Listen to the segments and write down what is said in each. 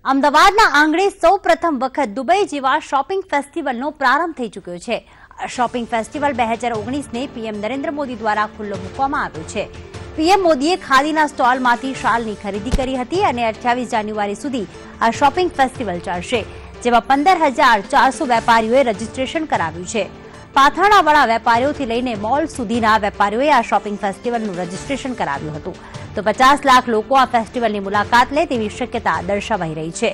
અમદાવાદના આંગણે સૌ પ્રથમ વખત દુબઈ જેવા શોપિંગ ફેસ્ટિવલનો પ્રારંભ થઈ ચૂક્યો છે. શોપિંગ ફેસ્ટિવલ 2019ને પીએમ નરેન્દ્ર મોદી દ્વારા ખુલ્લો મૂકવામાં આવ્યો છે. પીએમ મોદીએ ખાદીના સ્ટોલમાંથી શાલની ખરીદી કરી હતી અને 28 જાન્યુઆરી સુધી આ શોપિંગ ફેસ્ટિવલ ચાલશે, જેમાં 15,400 વેપારીઓએ રજીસ્ટ્રેશન કરાવ્યું છે. પાથરણાવાળા વેપારીઓથી લઈને મોલ સુધીના વેપારીઓએ આ શોપિંગ ફેસ્ટિવલનું રજીસ્ટ્રેશન કરાવ્યું હતું. તો 50 લાખ લોકો આ ફેસ્ટિવલની મુલાકાત લે તેવી શક્યતા દર્શાવાઈ રહી છે.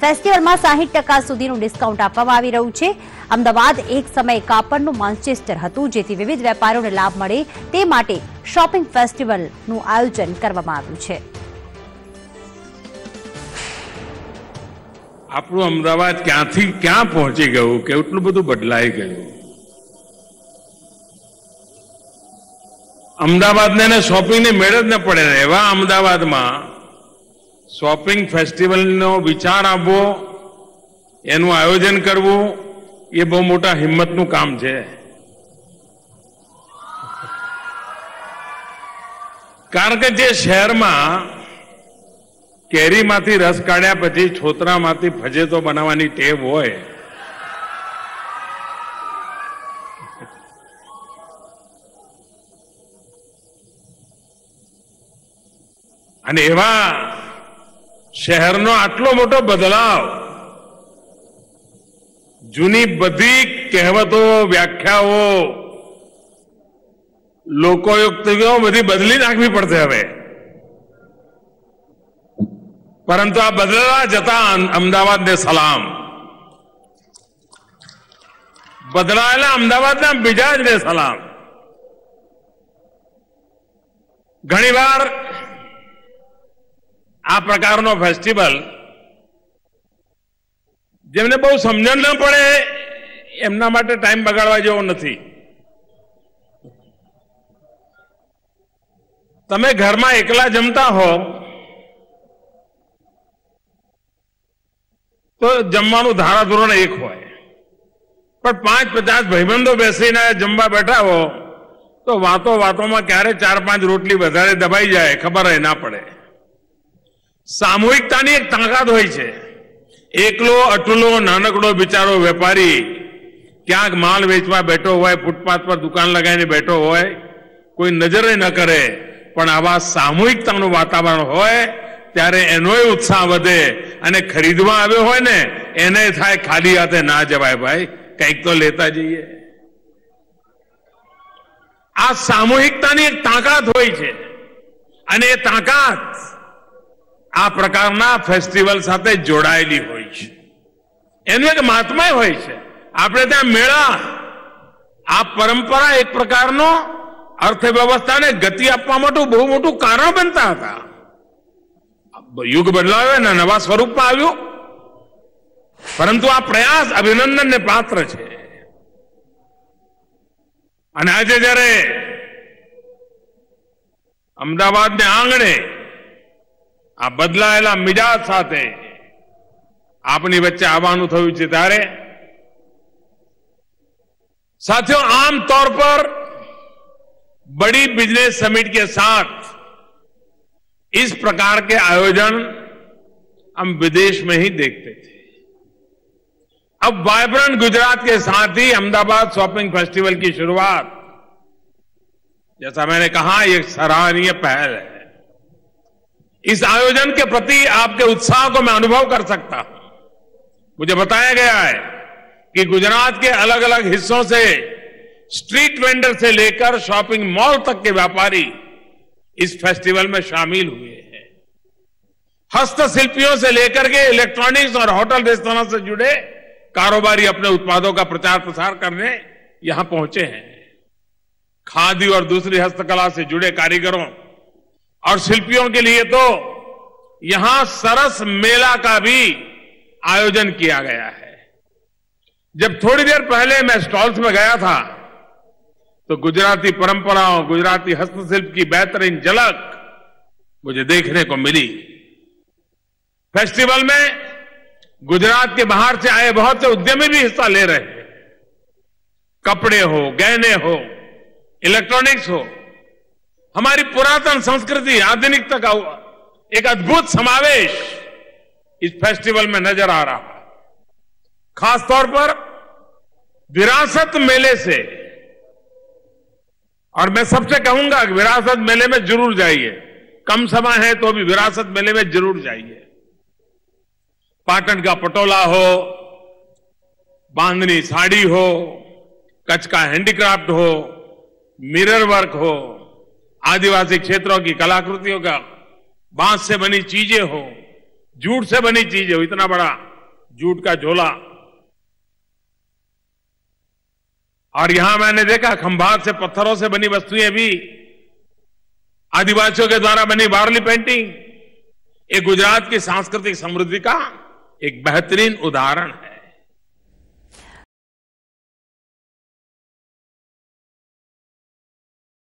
ફેસ્ટિવલમાં 60% સુધીનું ડિસ્કાઉન્ટ આપવામાં આવી રહ્યું છે. અમદાવાદ એક સમયે કાપડનું માન્ચેસ્ટર હતું, જેથી વિવિધ વેપારીઓને લાભ મળે તે માટે શોપિંગ ફેસ્ટિવલનું આયોજન કરવામાં આવ્યું છે. આપણું અમદાવાદ ક્યાંથી ક્યાં પહોંચી ગયું, કેટલું બધું બદલાઈ ગયું. અમદાવાદને શોપિંગની મેળ જ ન પડે. એવા અમદાવાદમાં શોપિંગ ફેસ્ટિવલનો વિચાર આપવો, એનું આયોજન કરવું, એ બહુ મોટા હિંમતનું કામ છે. કારણ કે જે શહેરમાં કેરીમાંથી રસ કાઢ્યા પછી છોતરામાંથી ફજેતો બનાવવાની ટેવ હોય, અને એવા શહેરનો આટલો મોટો બદલાવ, જૂની બધી કહેવતો, વ્યાખ્યાઓ, લોકોયુક્તિઓ બધી બદલી નાખવી પડશે હવે. પરંતુ આ બદલવા જતા અમદાવાદને સલામ. બદલાયેલા અમદાવાદના મિજાજને સલામ. ઘણીવાર આ પ્રકારનો ફેસ્ટિવલ જેમને બહુ સમજણ ન પડે એમના માટે ટાઈમ બગાડવા જેવો નથી. તમે ઘરમાં એકલા જમતા હો તો જમવાનું ધારાધોરણ એક હોય, પણ 5-50 ભાઈબંધો બેસીને જમવા બેઠા હો તો વાતો વાતોમાં ક્યારે 4-5 રોટલી વધારે દબાઈ જાય ખબર ના પડે. સામૂહિકતાની એક તાકાત હોય છે. એકલો અટલો નાનકડો બિચારો વેપારી ક્યાંક માલ વેચવા બેઠો હોય, ફૂટપાથ પર દુકાન લગાવીને બેઠો હોય, કોઈ નજરે ન કરે, પણ આવા સામૂહિકતાનું વાતાવરણ હોય ત્યારે એનોય ઉત્સાહ વધે, અને ખરીદવા આવ્યો હોય ને એને થાય ખાલી હાથે ના જવાય, ભાઈ કંઈક તો લેતા જઈએ. આ સામૂહિકતાની એક તાકાત હોય છે, અને એ તાકાત આ પ્રકારના ફેસ્ટિવલ સાથે જોડાયેલી હોય છે. એનું એક મહાત્મય હોય છે. આપણે ત્યાં મેળા, આ પરંપરા એક પ્રકારનો અર્થવ્યવસ્થાને ગતિ આપવા માટે બહુ મોટું કારણ બનતા હતા. યુગ બદલાયો ને નવા સ્વરૂપમાં આવ્યું, પરંતુ આ પ્રયાસ અભિનંદનને પાત્ર છે. અને આજે જયારે અમદાવાદને આંગણે આ બદલાયેલા મિજાજ સાથે આપની વચ્ચે આવવાનું થયું છે, ત્યારે साथियों, आम तौर पर बड़ी बिजनेस समिट के साथ इस प्रकार के आयोजन हम विदेश में ही देखते थे. अब वाइब्रेंट गुजरात के साथ ही अहमदाबाद शॉपिंग फेस्टिवल की शुरुआत, जैसा मैंने कहा, एक सराहनीय पहल है. इस आयोजन के प्रति आपके उत्साह को मैं अनुभव कर सकता हूं. मुझे बताया गया है कि गुजरात के अलग अलग हिस्सों से स्ट्रीट वेंडर से लेकर शॉपिंग मॉल तक के व्यापारी इस फेस्टिवल में शामिल हुए हैं. हस्तशिल्पियों से लेकर के इलेक्ट्रॉनिक्स और होटल रेस्तरां से जुड़े कारोबारी अपने उत्पादों का प्रचार प्रसार करने यहां पहुंचे हैं. खादी और दूसरी हस्तकला से जुड़े कारीगरों और शिल्पियों के लिए तो यहां सरस मेला का भी आयोजन किया गया है. जब थोड़ी देर पहले मैं स्टॉल्स में गया था तो गुजराती परंपराओं, गुजराती हस्तशिल्प की बेहतरीन झलक मुझे देखने को मिली. फेस्टिवल में गुजरात के बाहर से आए बहुत से उद्यमी भी हिस्सा ले रहे हैं. कपड़े हो, गहने हो, इलेक्ट्रॉनिक्स हो, हमारी पुरातन संस्कृति, आधुनिकता का एक अद्भुत समावेश इस फेस्टिवल में नजर आ रहा है। खासतौर पर विरासत मेले से, और मैं सबसे कहूंगा कि विरासत मेले में जरूर जाइए, कम समय है तो भी विरासत मेले में जरूर जाइए। पाटन का पटोला हो, बांधनी साड़ी हो, कच्छ का हैंडीक्राफ्ट हो, मिरर वर्क हो, आदिवासी क्षेत्रों की कलाकृतियों का बांस से बनी चीजें हो, जूट से बनी चीजें हो, इतना बड़ा जूट का झोला। और यहां मैंने देखा खंभात से पत्थरों से बनी वस्तुएं भी, आदिवासियों के द्वारा बनी वारली पेंटिंग, ये गुजरात की सांस्कृतिक समृद्धि का एक बेहतरीन उदाहरण है।